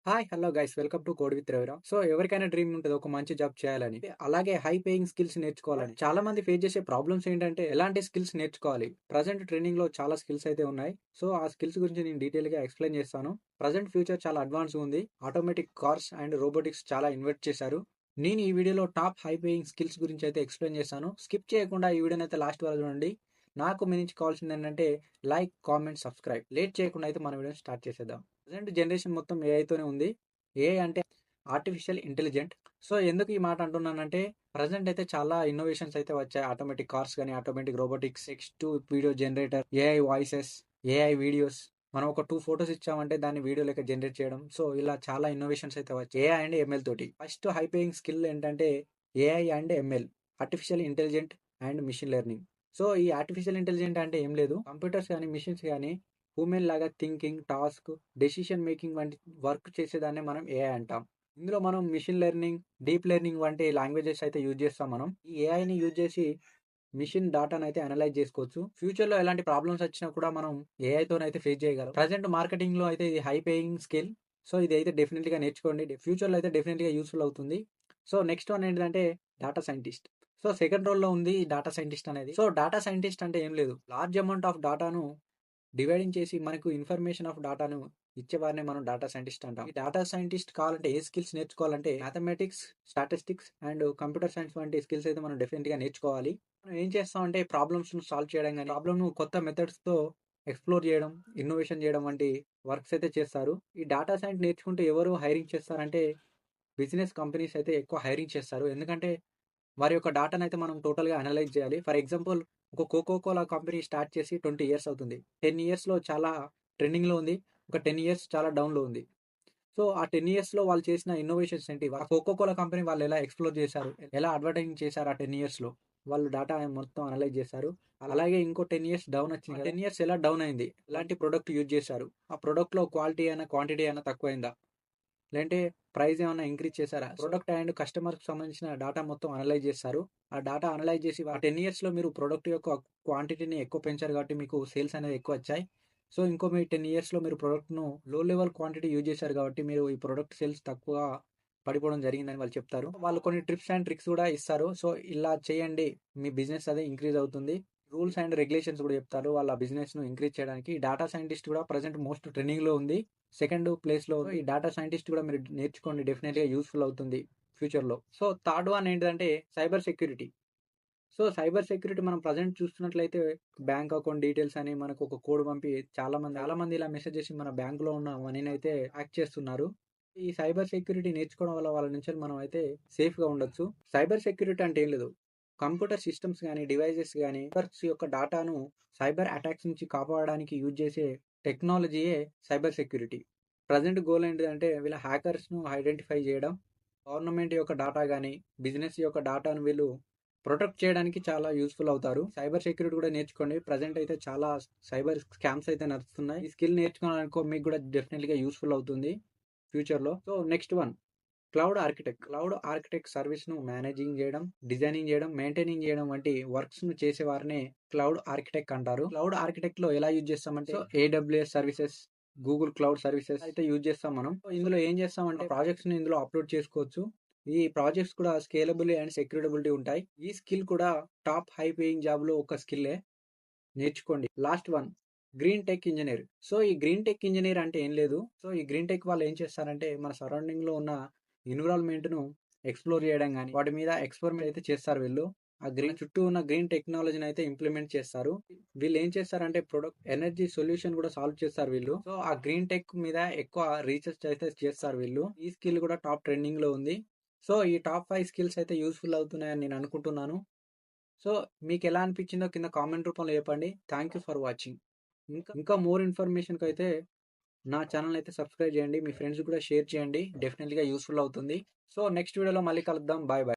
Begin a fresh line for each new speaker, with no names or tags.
Hi hello guys welcome to code with Ravira. So ఎవరికైనా dream ఉంటుంది ఒక మంచి జాబ్ చేయాలని, అలాగే హై పేయింగ్ స్కిల్స్ నేర్చుకోవాలని. చాలా మంది ఫేస్ చేసే ప్రాబ్లమ్స్ ఏంటంటే ఎలాంటి స్కిల్స్ నేర్చుకోవాలి. ప్రజెంట్ ట్రైనింగ్ లో చాలా స్కిల్స్ అయితే ఉన్నాయి. సో ఆ స్కిల్స్ గురించి నేను డీటెయిల్ గా ఎక్స్ప్లెయిన్ చేస్తాను. ప్రజెంట్ ఫ్యూచర్ చాలా అడ్వాన్స్ ఉంది. ఆటోమేటిక్ కార్స్ అండ్ రోబోటిక్స్ చాలా ఇన్వెస్ట్ చేశారు. నేను ఈ వీడియోలో టాప్ హై పేయింగ్ స్కిల్స్ గురించి అయితే ఎక్స్ప్లెయిన్ చేస్తాను. స్కిప్ చేయకుండా ఈ వీడియోని అయితే లాస్ట్ వరకు చూడండి. నాకు మీ నుంచి కావాల్సింది ఏంటంటే లైక్, కామెంట్, సబ్స్క్రైబ్. లేట్ చేయకుండా అయితే మన వీడియోని స్టార్ట్ చేసేద్దాం. ప్రజెంట్ జనరేషన్ మొత్తం ఏఐతోనే ఉంది. ఏఐ అంటే ఆర్టిఫిషియల్ ఇంటెలిజెంట్. సో ఎందుకు ఈ మాట అంటున్నానంటే ప్రజెంట్ అయితే చాలా ఇన్నోవేషన్స్ అయితే వచ్చాయి. ఆటోమేటిక్ కార్స్ కానీ, automatic robotics, text video generator, AI voices, AI videos. మనం ఒక 2 ఫోటోస్ ఇచ్చామంటే దాన్ని వీడియో లెక్క జనరేట్ చేయడం. సో ఇలా చాలా ఇన్నోవేషన్స్ అయితే వచ్చాయి ఏఐ అండ్ ఎంఎల్ తోటి. ఫస్ట్ హై పేయింగ్ స్కిల్ ఏంటంటే AI and ML, artificial intelligent and machine learning. So ఈ ఆర్టిఫిషియల్ ఇంటెలిజెంట్ అంటే ఏం లేదు, కంప్యూటర్స్ కానీ మిషన్స్ కానీ హ్యూమెన్ లాగా థింకింగ్, టాస్క్, డెసిషన్ మేకింగ్ వంటి వర్క్ చేసేదాన్ని మనం ఏఐ అంటాం. ఇందులో మనం మిషన్ లెర్నింగ్, డీప్ లెర్నింగ్ వంటి లాంగ్వేజెస్ అయితే యూజ్ చేస్తాం. మనం ఈ ఏఐని యూజ్ చేసి మిషన్ డాటాను అయితే అనలైజ్ చేసుకోవచ్చు. ఫ్యూచర్ లో ఎలాంటి ప్రాబ్లమ్స్ వచ్చినా కూడా మనం ఏఐతోనైతే ఫేస్ చేయగలం. ప్రజెంట్ మార్కెటింగ్ లో అయితే ఇది హై పేయింగ్ స్కిల్. సో ఇది అయితే డెఫినెట్ గా నేర్చుకోండి. ఫ్యూచర్ లో అయితే డెఫినెట్ గా యూస్ఫుల్ అవుతుంది. సో నెక్స్ట్ వన్ ఏంటంటే data scientist. So second role లో ఉంది డాటా సైంటిస్ట్ అనేది. సో డాటా సైంటిస్ట్ అంటే ఏం లేదు, లార్జ్ అమౌంట్ ఆఫ్ డాటాను డివైడింగ్ చేసి మనకు ఇన్ఫర్మేషన్ ఆఫ్ డాటాను ఇచ్చేవారిని మనం డాటా సైంటిస్ట్ అంటాం. ఈ డాటా సైంటిస్ట్ కావాలంటే ఏ స్కిల్స్ నేర్చుకోవాలంటే mathematics, statistics and computer science వంటి స్కిల్స్ అయితే మనం డెఫినెట్ గా నేర్చుకోవాలి. మనం ఏం చేస్తామంటే ప్రాబ్లమ్స్ ను సాల్వ్ చేయడం కానీ, ప్రాబ్లమ్ ను కొత్త మెథడ్స్ తో ఎక్స్ప్లోర్ చేయడం, ఇన్నోవేషన్ చేయడం వంటి వర్క్స్ అయితే చేస్తారు. ఈ డాటా సైన్స్ నేర్చుకుంటే ఎవరు హైరింగ్ చేస్తారంటే బిజినెస్ కంపెనీస్ అయితే ఎక్కువ హైరింగ్ చేస్తారు. ఎందుకంటే వారి యొక్క డాటాను అయితే మనం టోటల్గా అనలైజ్ చేయాలి. ఫర్ ఎగ్జాంపుల్, ఒక కోకో కోలా కంపెనీ స్టార్ట్ చేసి 20 ఇయర్స్ అవుతుంది. 10 ఇయర్స్లో చాలా ట్రెండింగ్లో ఉంది, ఒక 10 ఇయర్స్ చాలా డౌన్లో ఉంది. సో ఆ 10 ఇయర్స్లో వాళ్ళు చేసిన ఇన్నోవేషన్స్ ఏంటి, ఆ కోకో కోలా కంపెనీ వాళ్ళు ఎలా ఎక్స్ప్లోర్ చేశారు, ఎలా అడ్వర్టైజింగ్ చేశారు, ఆ 10 ఇయర్స్లో వాళ్ళు డాటా మొత్తం అనలైజ్ చేశారు. అలాగే ఇంకో 10 ఇయర్స్ డౌన్ వచ్చింది, 10 ఇయర్స్ ఎలా డౌన్ అయింది, ఎలాంటి ప్రొడక్ట్ యూజ్ చేశారు, ఆ ప్రొడక్ట్లో క్వాలిటీ అయినా క్వాంటిటీ అయినా తక్కువైందా, లేదంటే ప్రైస్ ఏమైనా ఇంక్రీజ్ చేశారా, ప్రొడక్ట్ అండ్ కస్టమర్కి సంబంధించిన డాటా మొత్తం అనలైజ్ చేస్తారు. ఆ డాటా అనలైజ్ చేసి ఆ 10 ఇయర్స్లో మీరు ప్రొడక్ట్ యొక్క క్వాంటిటీని ఎక్కువ పెంచారు కాబట్టి మీకు సేల్స్ అనేది ఎక్కువ వచ్చాయి. సో ఇంకో మీ 10 ఇయర్స్లో మీరు ప్రొడక్ట్ను లో లెవెల్ క్వాంటిటీ యూజ్ చేశారు కాబట్టి మీరు ఈ ప్రొడక్ట్ సేల్స్ తక్కువ పడిపోవడం జరిగిందని వాళ్ళు చెప్తారు. వాళ్ళు కొన్ని ట్రిప్స్ అండ్ ట్రిక్స్ కూడా ఇస్తారు. సో ఇలా చేయండి, మీ బిజినెస్ అదే ఇంక్రీజ్ అవుతుంది. రూల్స్ అండ్ రెగ్యులేషన్స్ కూడా చెప్తారు వాళ్ళ బిజినెస్ ను ఇంక్రీజ్ చేయడానికి. డాటా సైంటిస్ట్ కూడా ప్రజెంట్ మోస్ట్ ట్రెండింగ్ లో ఉంది. సెకండ్ ప్లేస్ లో ఈ డాటా సైంటిస్ట్ కూడా మీరు నేర్చుకోండి, డెఫినెట్ గా యూస్ఫుల్ అవుతుంది ఫ్యూచర్ లో. సో థర్డ్ వన్ ఏంటంటే cyber security. So cyber security మనం ప్రజెంట్ చూస్తున్నట్లయితే బ్యాంక్ అకౌంట్ డీటెయిల్స్ అని మనకు ఒక కోడ్ పంపి చాలా మంది ఇలా మెసేజ్ చేసి మన బ్యాంక్ లో ఉన్న మనీని అయితే హ్యాక్ చేస్తున్నారు. ఈ సైబర్ సెక్యూరిటీ నేర్చుకోవడం వల్ల వాళ్ళ నుంచి మనం అయితే సేఫ్ గా ఉండొచ్చు. సైబర్ సెక్యూరిటీ అంటే ఏం లేదు, కంప్యూటర్ సిస్టమ్స్ కానీ, డివైజెస్ కానీ, సైబర్స్ యొక్క డాటాను సైబర్ అటాక్స్ నుంచి కాపాడడానికి యూజ్ చేసే టెక్నాలజీయే సైబర్ సెక్యూరిటీ. ప్రజెంట్ గోల్ ఏంటిదంటే వీళ్ళ హ్యాకర్స్ను ఐడెంటిఫై చేయడం, గవర్నమెంట్ యొక్క డేటా గాని, బిజినెస్ యొక్క డేటాను వీళ్ళు ప్రొటెక్ట్ చేయడానికి చాలా యూస్ఫుల్ అవుతారు. సైబర్ సెక్యూరిటీ కూడా నేర్చుకోండి. ప్రజెంట్ అయితే చాలా సైబర్ స్కామ్స్ అయితే నడుస్తున్నాయి. ఈ స్కిల్ నేర్చుకోవాలనుకో మీకు కూడా డెఫినెట్‌గా యూస్ఫుల్ అవుతుంది ఫ్యూచర్‌లో. So next one cloud architect. Cloud architect సర్వీస్‌ను మేనేజింగ్ చేయడం, డిజైనింగ్ చేయడం, మెయింటైనింగ్ చేయడం వంటి వర్క్స్‌ను చేసే వారినే క్లౌడ్ ఆర్కిటెక్ట్ అంటారు. క్లౌడ్ ఆర్కిటెక్ట్‌లో ఎలా యూజ్ చేస్తామంటే AWS services, Google cloud services అయితే యూజ్ చేస్తాం మనం. ఇందులో ఏం చేస్తామంటే ప్రాజెక్ట్స్‌ని ఇందులో అప్లోడ్ చేసుకోవచ్చు. ఈ ప్రాజెక్ట్స్ కూడా స్కేలబుల్ అండ్ సెక్యూరబిలిటీ ఉంటాయి. ఈ స్కిల్ కూడా టాప్ హై పేయింగ్ జాబ్‌లో ఒక స్కిల్లే, నేర్చుకోండి. Last one green tech engineer. So ఈ గ్రీన్ టెక్ ఇంజనీర్ అంటే ఏం లేదు. సో ఈ గ్రీన్ టెక్ వాళ్ళు ఏం చేస్తారంటే మన సరౌండింగ్ లో ఉన్న ఎన్విరాన్మెంట్ ను ఎక్స్ప్లోర్ చేయడం కానీ, వాటి మీద ఎక్స్పెరిమెంట్ అయితే చేస్తారు వీళ్ళు. ఆ గ్రీన్ చుట్టూ ఉన్న గ్రీన్ టెక్నాలజీని అయితే ఇంప్లిమెంట్ చేస్తారు. వీళ్ళు ఏం చేస్తారంటే ప్రొడక్ట్ ఎనర్జీ సొల్యూషన్ కూడా సాల్వ్ చేస్తారు వీళ్ళు. సో ఆ గ్రీన్ టెక్ మీద ఎక్కువ రీసెర్చ్ అయితే చేస్తారు వీళ్ళు. ఈ స్కిల్ కూడా టాప్ ట్రెండింగ్ లో ఉంది. సో ఈ టాప్ 5 స్కిల్స్ అయితే యూస్ఫుల్ అవుతున్నాయని నేను అనుకుంటున్నాను. సో మీకు ఎలా అనిపించిందో కింద కామెంట్ రూపంలో చెప్పండి. Thank you for watching. ఇంకా మోర్ ఇన్ఫర్మేషన్కి అయితే నా ఛానల్ అయితే సబ్స్క్రైబ్ చేయండి, మీ ఫ్రెండ్స్ కూడా షేర్ చేయండి, డెఫినెట్లీగా యూస్ఫుల్ అవుతుంది. సో నెక్స్ట్ వీడియోలో మళ్ళీ కలుద్దాం. Bye bye.